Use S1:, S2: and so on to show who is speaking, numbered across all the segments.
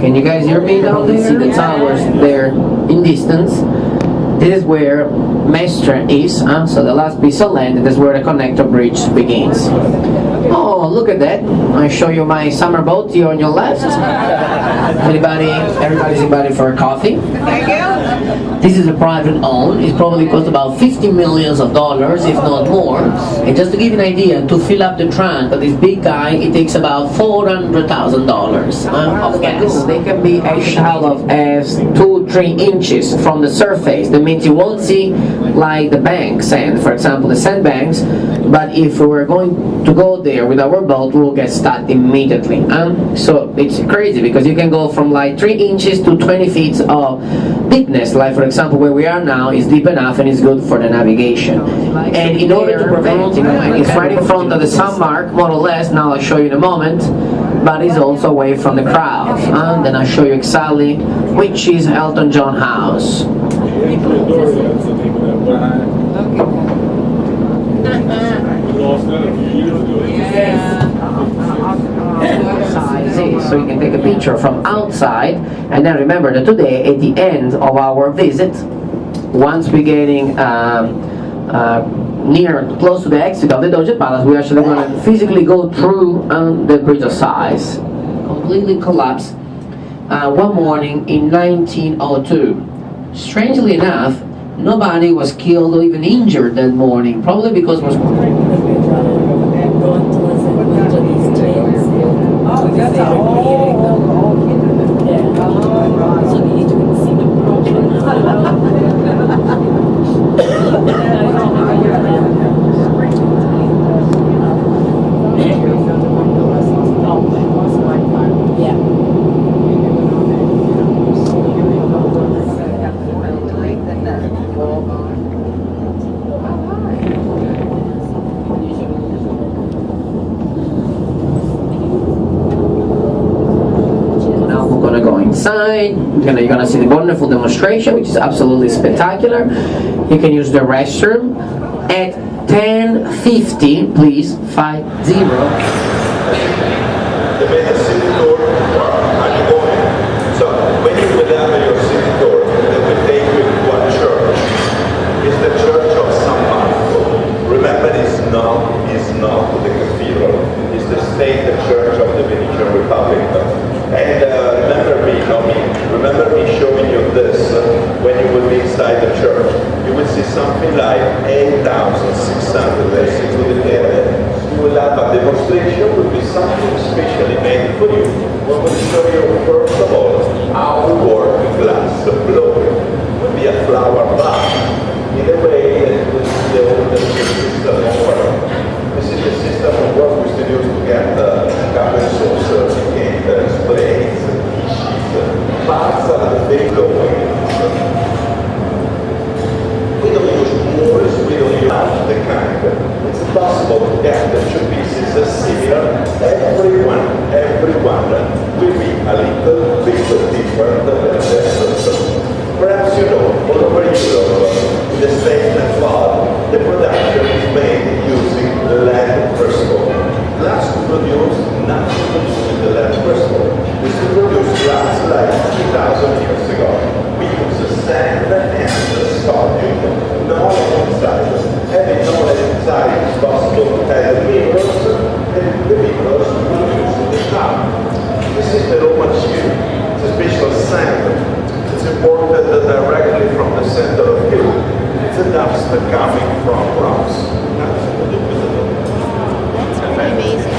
S1: Can you guys hear me down there? See the towers there in distance. This is where Mestre is, so the last piece of land, this is where the connector bridge begins. Oh, look at that. I show you my summer boat here on your left. Everybody's invited for a coffee.
S2: Thank you.
S1: This is a private owned. It probably cost about $50 million, if not more. And just to give you an idea, to fill up the trunk of this big guy, it takes about $400,000 of gas. They can be as shallow as 2-3 inches from the surface. That means you won't see like the bank sand, for example, the sandbanks. But if we were going to go there with our boat, we'll get stuck immediately. So it's crazy because you can go from like 3 inches to 20 feet of deepness. Like for example, where we are now is deep enough and is good for the navigation. And in order to prevent, it's right in front of the sunmark, more or less. Now I'll show you in a moment. But it's also away from the crowd. Then I'll show you exactly which is Elton John house. So you can take a picture from outside, and then remember that today at the end of our visit, once we're getting close to the exit of the Doge Palace, we're actually going to physically go through the bridge of size. Completely collapsed one morning in 1902. Strangely enough, nobody was killed or even injured that morning, probably because it was outside. You're gonna see the wonderful demonstration, which is absolutely spectacular. You can use the restroom at 10:50, please, 50.
S2: The Venice city tour, are you going? So when you will have your city tour, they will take you to a church. It's the church of San Marco. Remember, it's not the cathedral. It's the state church of the Venetian Republic. And remember me showing you this when you will be inside the church. You will see something like 8,600 lessons to the area. You will have a demonstration, will be something specially made for you. We will show you first of all how to work glass blowing. It will be a flower bath. In a way, it will be the oldest system of work. This is the system of work we still use to get carbon saucers, plates, dishes, parts of the thing going. We don't use moors, we don't use the kind. It's possible to get the two pieces similar. Everyone will be a little bit different than the rest. Perhaps you know, all over Europe, in the States and Flood, the production is made using lead crystal. Glass to produce, nothing to do with the lead crystal. We still produce glass like 2,000 years ago. We use the sand and the sodium, no inside. Having no inside, it's possible to have the mirrors, and the mirrors will use the top. This is the raw material. It's a special sand. It's imported directly from the center of Europe. It's a dust coming from rocks.
S3: That's pretty amazing.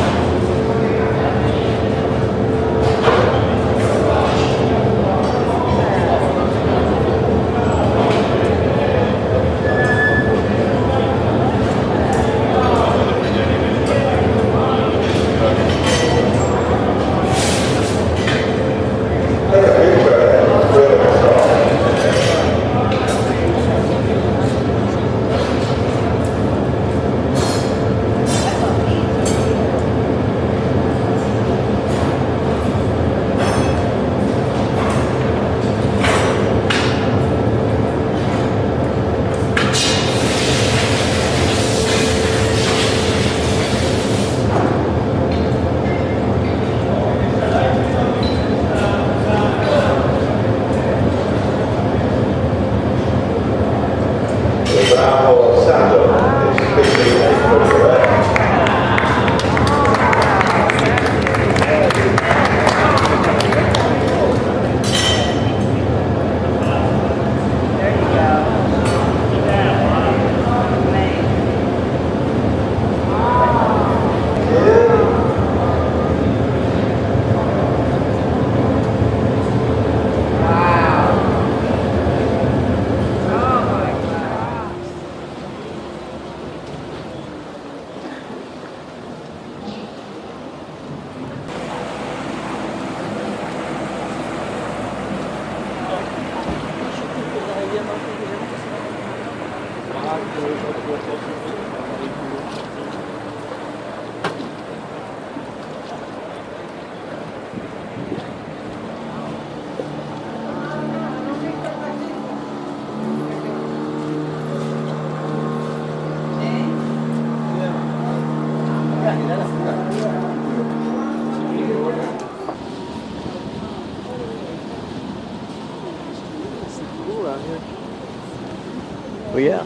S4: Oh yeah.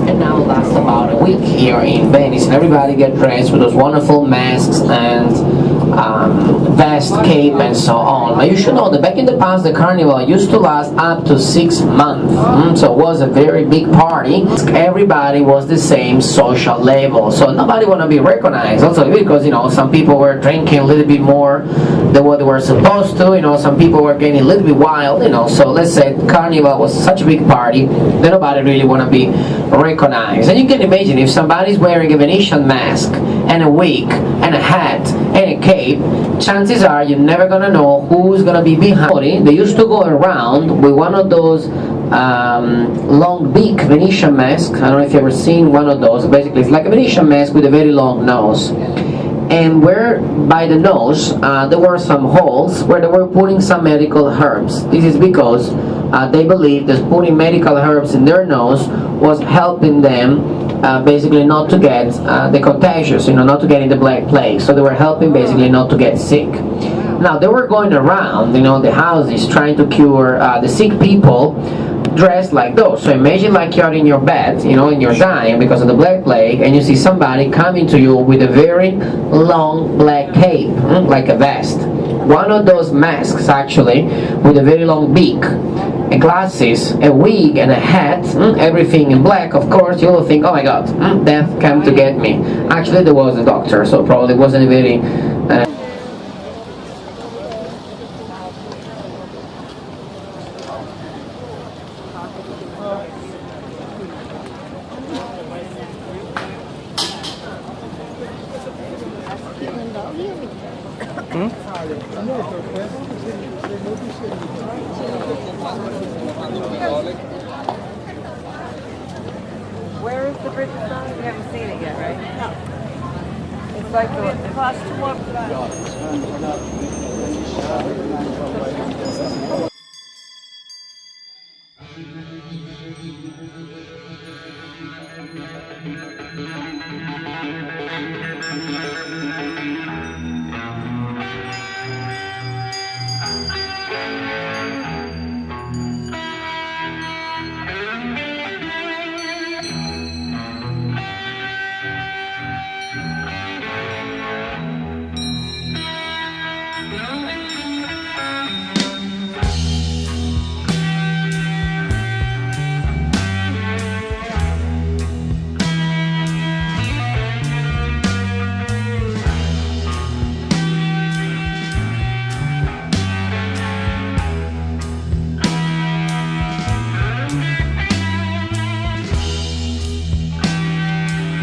S1: And now lasts about a week here in Venice, and everybody get dressed with those wonderful masks and vest, cape, and so on. But you should know that back in the past, the carnival used to last up to 6 months. So it was a very big party. Everybody was the same social level, so nobody want to be recognized. Also because some people were drinking a little bit more than what they were supposed to. Some people were getting a little bit wild. So let's say carnival was such a big party that nobody really want to be recognized. And you can imagine if somebody's wearing a Venetian mask and a wig and a hat and a cape, chances are you're never gonna know who's gonna be behind. They used to go around with one of those long beak Venetian masks. I don't know if you've ever seen one of those. Basically it's like a Venetian mask with a very long nose, and where by the nose there were some holes where they were putting some medical herbs. This is because they believed that putting medical herbs in their nose was helping them basically not to get the contagious, not to get in the Black Plague. So they were helping basically not to get sick. Now they were going around, the houses trying to cure the sick people dressed like those. So imagine like you're in your bed, and you're dying because of the Black Plague, and you see somebody coming to you with a very long black cape, like a vest. One of those masks actually with a very long beak, glasses, a wig, and a hat, everything in black. Of course you will think, oh my god, death came to get me. Actually there was a doctor, so probably wasn't a very
S3: Where is the bridge of Sun? We haven't seen it yet, right? No. It's like the cost to walk.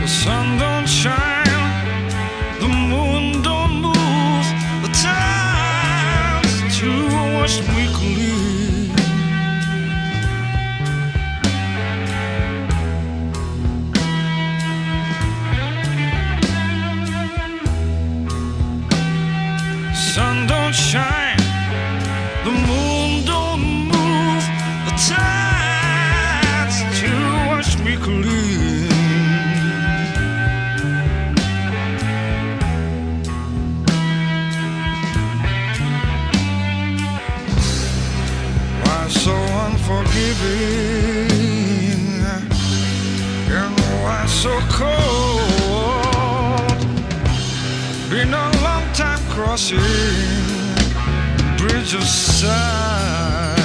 S5: The sun don't shine, the moon don't move, the time's too much weekly. Sun don't shine, the moon don't move, the tide's too much weekly. So unforgiving, and why so cold? Been a long time crossing bridge of sighs.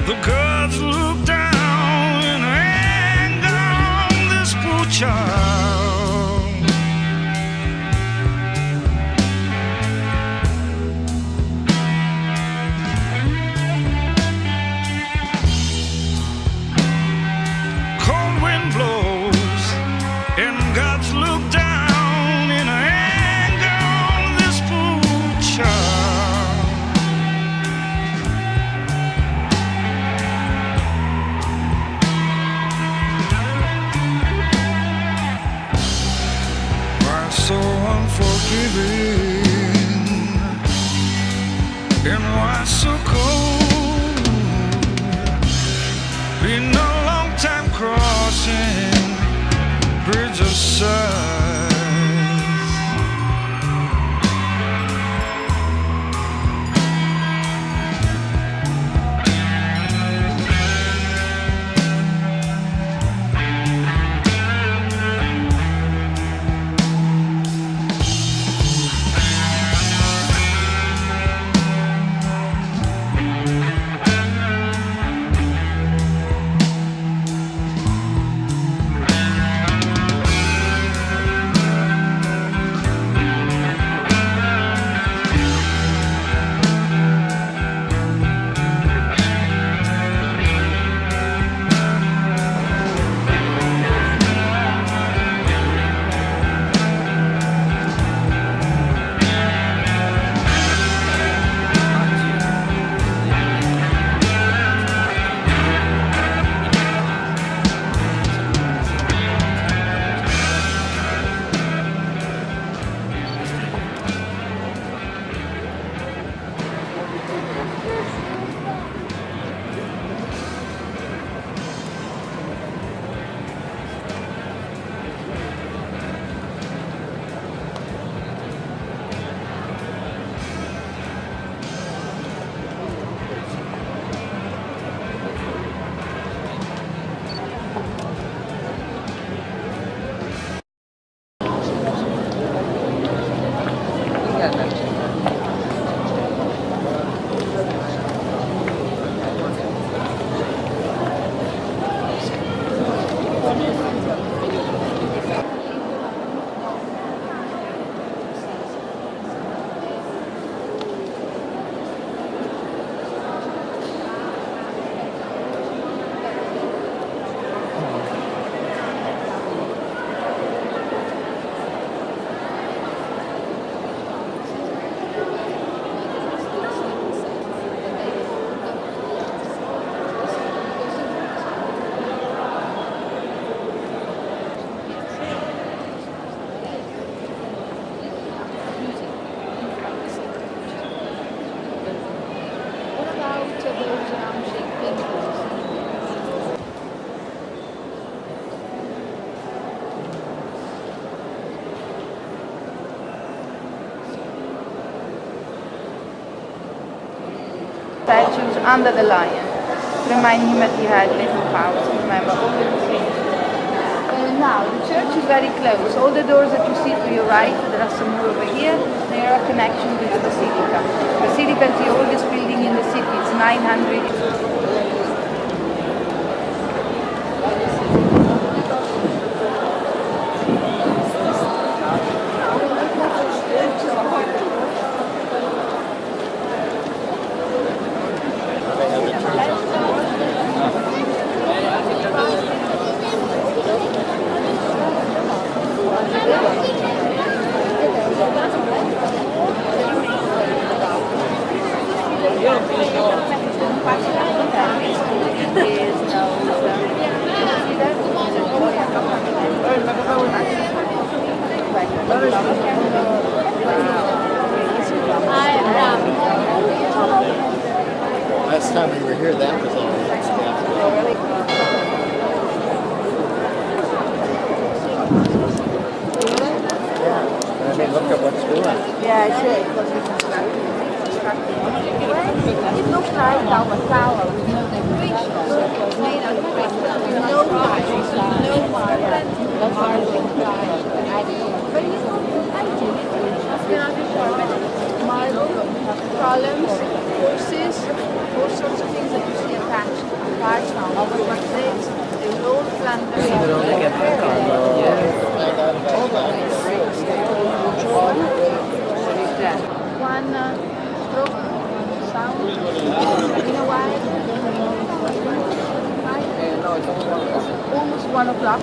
S5: The gods look down in anger on this poor child. Cold wind blows and gods look down in anger on this poor child. So unforgiving, and why so cold? Been a long time side.
S6: Statues under the lion. Remind him that he had little powers. Remember all the things. Now the church is very close. All the doors that you see to your right, there are some more over here. They are a connection with the basilica. Basilica is the oldest building in the city. It's 900.
S4: Last time we were here, that was all. I mean, look at what's doing.
S6: Yeah, I see. It looks like our tower with no decoration. It was made out of crystal. No marble. No marble. That's why I think but you know, I did it. Marble, columns, horses, all sorts of things that you see attached. Parts now. They all One stroke sound. You know why? Almost 1 o'clock.